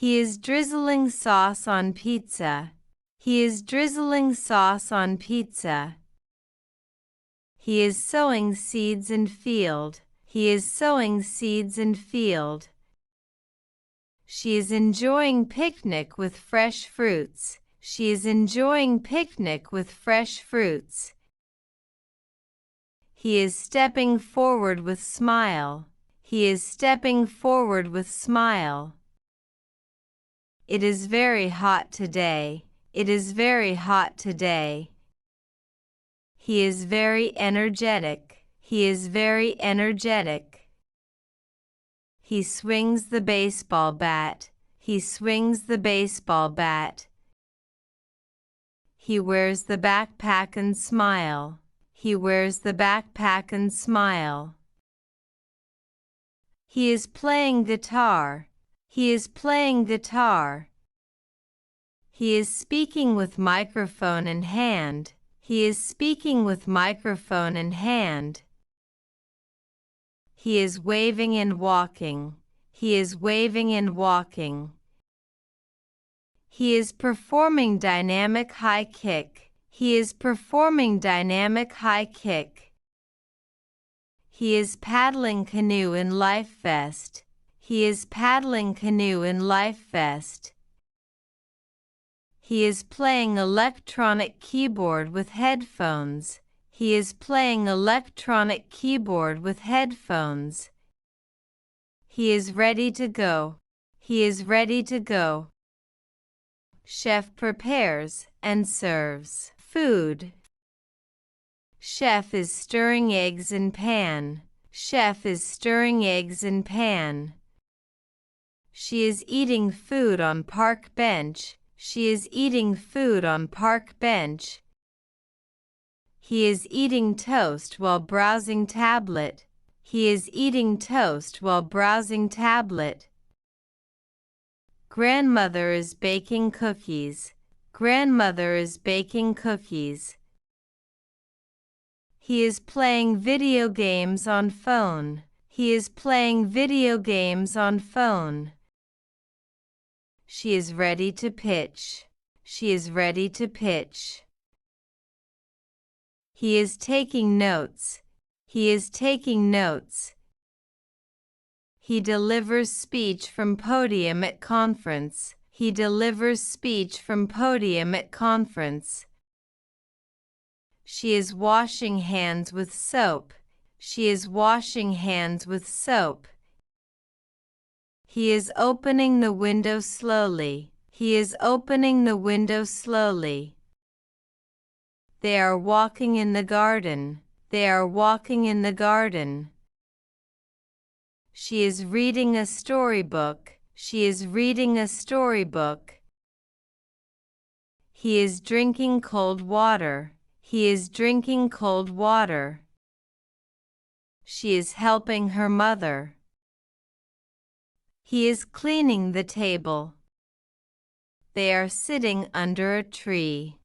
He is drizzling sauce on pizza. He is drizzling sauce on pizza. He is sowing seeds in field. He is sowing seeds in field. She is enjoying picnic with fresh fruits. She is enjoying picnic with fresh fruits. He is stepping forward with smile. He is stepping forward with smile. It is very hot today. It is very hot today. He is very energetic. He is very energetic. He swings the baseball bat. He swings the baseball bat. He wears the backpack and smile. He wears the backpack and smile. He is playing guitar. He is playing guitar. He is speaking with microphone in hand. He is speaking with microphone in hand. He is waving and walking. He is waving and walking. He is performing dynamic high kick. He is performing dynamic high kick. He is paddling canoe in life vest. He is paddling canoe in life vest. He is playing electronic keyboard with headphones. He is playing electronic keyboard with headphones. He is ready to go. He is ready to go. Chef prepares and serves food. Chef is stirring eggs in pan. Chef is stirring eggs in pan. She is eating food on park bench. She is eating food on park bench. He is eating toast while browsing tablet. He is eating toast while browsing tablet. Grandmother is baking cookies. Grandmother is baking cookies. He is playing video games on phone. He is playing video games on phone. She is ready to pitch. She is ready to pitch. He is taking notes. He is taking notes. He delivers speech from podium at conference. He delivers speech from podium at conference. She is washing hands with soap. She is washing hands with soap. He is opening the window slowly. He is opening the window slowly. They are walking in the garden. They are walking in the garden. She is reading a storybook. She is reading a storybook. He is drinking cold water. He is drinking cold water. She is helping her mother. He is cleaning the table. They are sitting under a tree.